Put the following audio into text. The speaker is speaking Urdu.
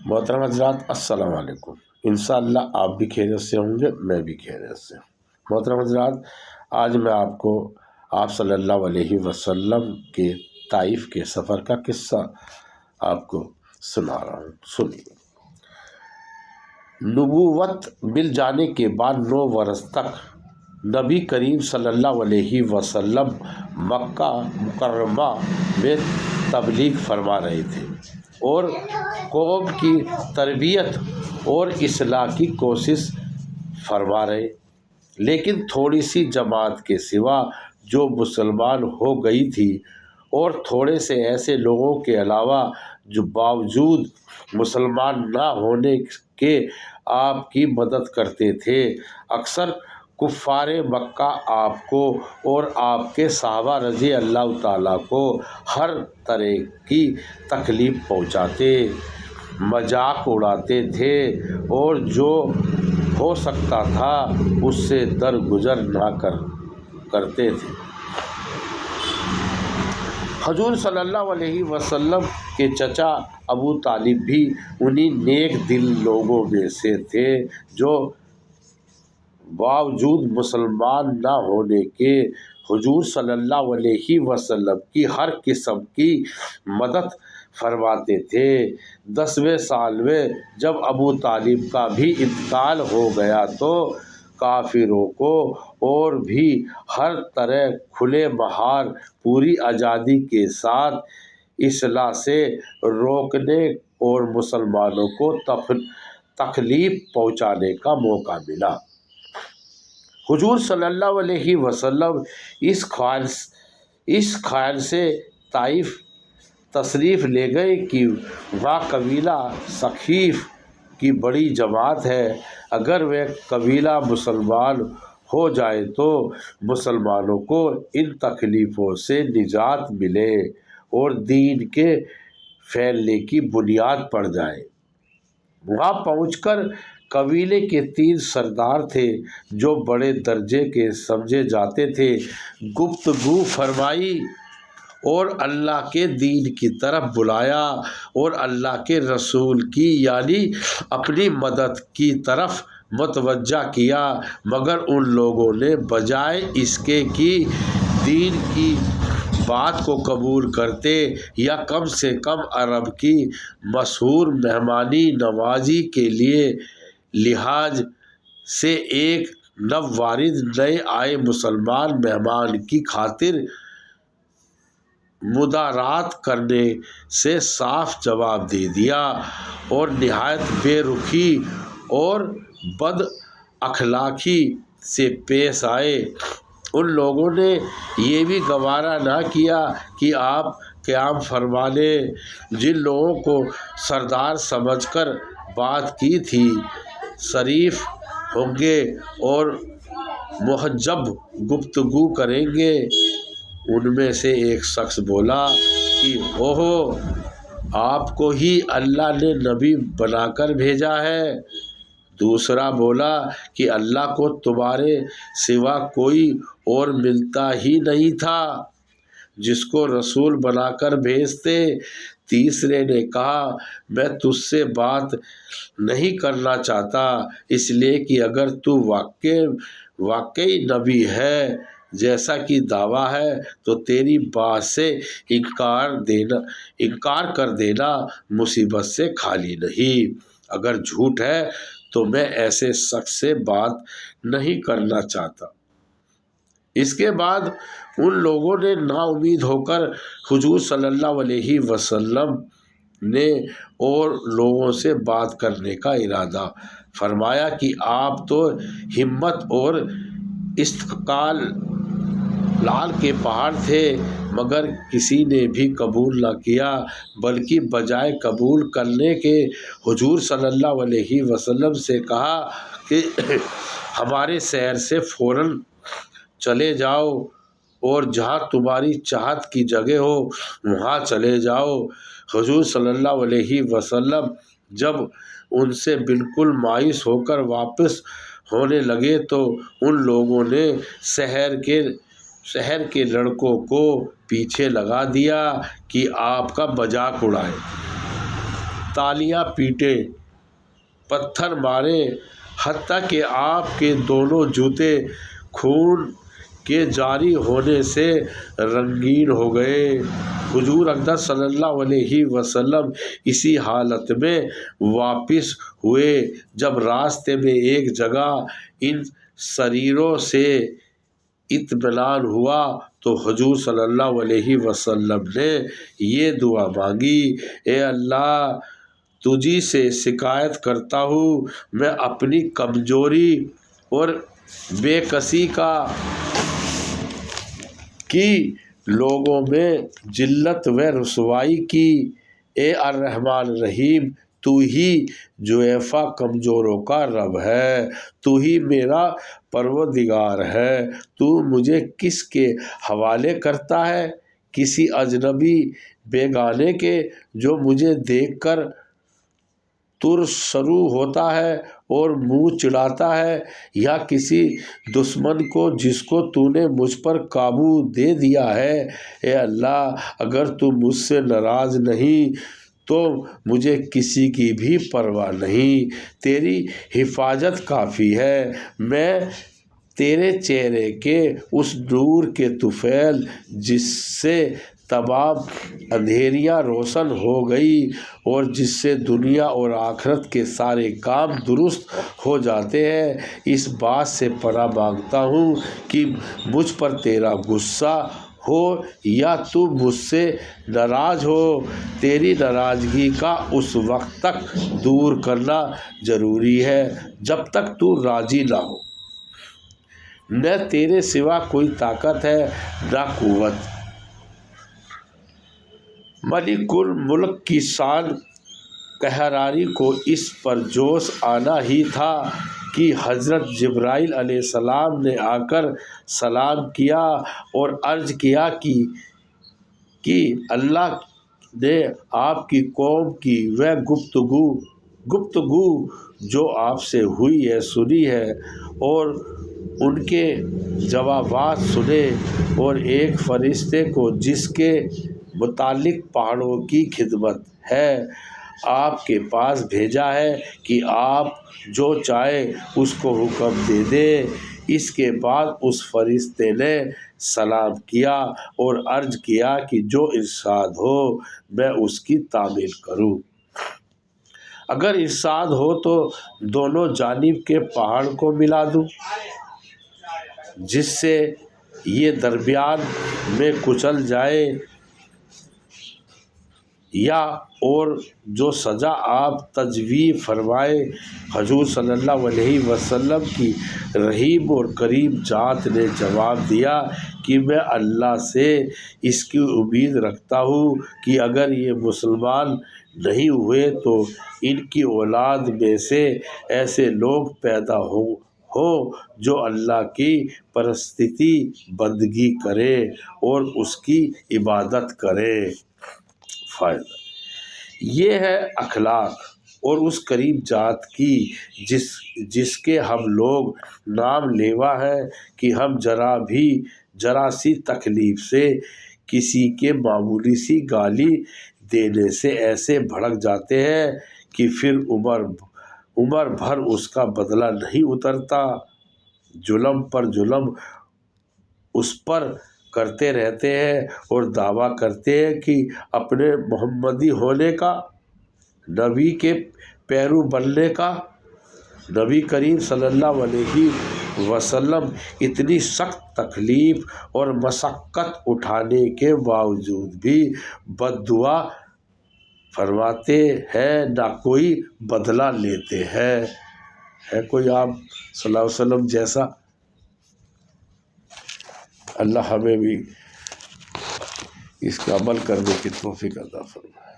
محترم حضرات السلام علیکم۔ انشاءاللہ آپ بھی خیریت سے ہوں گے، میں بھی خیریت سے۔ محترم حضرات، آج میں آپ صلی اللہ علیہ وسلم کے طائف کے سفر کا قصہ آپ کو سنا رہا ہوں، سنیے۔ نبوت مل جانے کے بعد 9 برس تک نبی کریم صلی اللہ علیہ وسلم مکہ مکرمہ میں تبلیغ فرما رہے تھے اور قوم کی تربیت اور اصلاح کی کوشش فرما رہے، لیکن تھوڑی سی جماعت کے سوا جو مسلمان ہو گئی تھی اور تھوڑے سے ایسے لوگوں کے علاوہ جو باوجود مسلمان نہ ہونے کے آپ کی مدد کرتے تھے، اکثر کفار مکہ آپ کو اور آپ کے صحابہ رضی اللہ تعالیٰ کو ہر طرح کی تکلیف پہنچاتے، مذاق اڑاتے تھے اور جو ہو سکتا تھا اس سے درگزر نہ کرتے تھے۔ حضور صلی اللہ علیہ وسلم کے چچا ابو طالب بھی انہی نیک دل لوگوں میں سے تھے جو باوجود مسلمان نہ ہونے کے حضور صلی اللہ علیہ وسلم کی ہر قسم کی مدد فرماتے تھے۔ 10ویں سال میں جب ابو طالب کا بھی انتقال ہو گیا تو کافروں کو اور بھی ہر طرح کھلے بہار پوری آزادی کے ساتھ اصلاح سے روکنے اور مسلمانوں کو تکلیف پہنچانے کا موقع ملا۔ حضور صلی اللہ علیہ وسلم اس خیال سے طائف تشریف لے گئے کہ وہاں قبیلہ ثقیف کی بڑی جماعت ہے، اگر وہ قبیلہ مسلمان ہو جائے تو مسلمانوں کو ان تکلیفوں سے نجات ملے اور دین کے پھیلنے کی بنیاد پڑ جائے۔ وہاں پہنچ کر قبیلے کے 3 سردار تھے جو بڑے درجے کے سمجھے جاتے تھے، گفتگو فرمائی اور اللہ کے دین کی طرف بلایا اور اللہ کے رسول کی یعنی اپنی مدد کی طرف متوجہ کیا، مگر ان لوگوں نے بجائے اس کے کہ دین کی بات کو قبول کرتے یا کم سے کم عرب کی مشہور مہمانی نوازی کے لحاظ سے ایک نووارد نئے آئے مسلمان مہمان کی خاطر مدارات کرنے سے صاف جواب دے دیا اور نہایت بے رخی اور بد اخلاقی سے پیش آئے۔ ان لوگوں نے یہ بھی گوارا نہ کیا کہ آپ قیام فرما لیں۔ جن لوگوں کو سردار سمجھ کر بات کی تھی، شریف ہوں گے اور مہذب گفتگو کریں گے۔ ان میں سے ایک شخص بولا کہ اوہو، آپ کو ہی اللہ نے نبی بنا کر بھیجا ہے۔ دوسرا بولا کہ اللہ کو تمہارے سوا کوئی اور ملتا ہی نہیں تھا جس کو رسول بنا کر بھیجتے۔ تیسرے نے کہا میں تجھ سے بات نہیں کرنا چاہتا، اس لیے کہ اگر تو واقعی نبی ہے جیسا کہ دعویٰ ہے تو تیری بات سے انکار کر دینا مصیبت سے خالی نہیں، اگر جھوٹ ہے تو میں ایسے شخص سے بات نہیں کرنا چاہتا۔ اس کے بعد ان لوگوں نے نا امید ہو کر حضور صلی اللہ علیہ وسلم نے اور لوگوں سے بات کرنے کا ارادہ فرمایا کہ آپ تو ہمت اور استقلال کے پہاڑ تھے، مگر کسی نے بھی قبول نہ کیا، بلکہ بجائے قبول کرنے کے حضور صلی اللہ علیہ وسلم سے کہا کہ ہمارے شہر سے فوراً چلے جاؤ اور جہاں تمہاری چاہت کی جگہ ہو وہاں چلے جاؤ۔ حضور صلی اللہ علیہ وسلم جب ان سے بالکل مایوس ہو کر واپس ہونے لگے تو ان لوگوں نے شہر کے لڑکوں کو پیچھے لگا دیا کہ آپ کا مذاق اڑائیں۔ تالیاں پیٹے، پتھر مارے، حتیٰ کہ آپ کے دونوں جوتے خون کے جاری ہونے سے رنگین ہو گئے۔ حضور اقدس صلی اللہ علیہ وسلم اسی حالت میں واپس ہوئے۔ جب راستے میں ایک جگہ ان سریروں سے اطمینان ہوا تو حضور صلی اللہ علیہ وسلم نے یہ دعا مانگی: اے اللہ، تجھی سے شکایت کرتا ہوں، میں اپنی کمزوری اور بے کسی کی لوگوں میں ذلت و رسوائی کی۔ اے الرحمن الرحیم، تو ہی ضعیفاں کمزوروں کا رب ہے، تو ہی میرا پروردگار ہے۔ تو مجھے کس کے حوالے کرتا ہے؟ کسی اجنبی بیگانے کے جو مجھے دیکھ کر ترشرو ہوتا ہے اور منہ چڑھاتا ہے، یا کسی دشمن کو جس کو تو نے مجھ پر قابو دے دیا ہے؟ اے اللہ، اگر تو مجھ سے ناراض نہیں تو مجھے کسی کی بھی پرواہ نہیں، تیری حفاظت کافی ہے۔ میں تیرے چہرے کے اس نور کے طفیل جس سے تمام اندھیریاں روشن ہو گئی اور جس سے دنیا اور آخرت کے سارے کام درست ہو جاتے ہیں، اس بات سے پناہ مانگتا ہوں کہ مجھ پر تیرا غصہ ہو یا تو مجھ سے ناراض ہو۔ تیری ناراضگی کا اس وقت تک دور کرنا ضروری ہے جب تک تو راضی نہ ہو۔ نہ تیرے سوا کوئی طاقت ہے نہ قوت۔ ملک الملک کی شان قہراری کو اس پر جوش آنا ہی تھا کہ حضرت جبرائیل علیہ السلام نے آ کر سلام کیا اور عرض کیا کہ اللہ نے آپ کی قوم کی وہ گفتگو جو آپ سے ہوئی ہے سنی ہے اور ان کے جوابات سنے، اور ایک فرشتے کو جس کے متعلق پہاڑوں کی خدمت ہے آپ کے پاس بھیجا ہے کہ آپ جو چاہے اس کو حکم دے دیں۔ اس کے بعد اس فرشتے نے سلام کیا اور عرض کیا کہ جو ارشاد ہو میں اس کی تعمیل کروں۔ اگر ارشاد ہو تو دونوں جانب کے پہاڑ کو ملا دوں، جس سے یہ درمیان میں کچل جائے، یا اور جو سزا آپ تجویز فرمائیں۔ حضور صلی اللہ علیہ وسلم کی رحیم اور کریم ذات نے جواب دیا کہ میں اللہ سے اس کی امید رکھتا ہوں کہ اگر یہ مسلمان نہیں ہوئے تو ان کی اولاد میں سے ایسے لوگ پیدا ہوں جو اللہ کی پرستشی بندگی کریں اور اس کی عبادت کریں۔ فائدہ یہ ہے اخلاق اور اس کریم ذات کی جس کے ہم لوگ نام لیوا ہیں کہ ہم ذرا سی تکلیف سے کسی کے معمولی سی گالی دینے سے ایسے بھڑک جاتے ہیں کہ پھر عمر بھر اس کا بدلہ نہیں اترتا، ظلم پر ظلم اس پر کرتے رہتے ہیں اور دعویٰ کرتے ہیں کہ اپنے محمدی ہونے کا، نبی کے پیرو بننے کا۔ نبی کریم صلی اللہ علیہ وسلم اتنی سخت تکلیف اور مشقت اٹھانے کے باوجود بھی بد دعا فرماتے ہیں، نہ کوئی بدلہ لیتے ہیں۔ ہے کوئی آپ صلی اللہ علیہ وسلم جیسا؟ اللہ ہمیں بھی اس کا عمل کرنے کی توفیق عطا فرمائے۔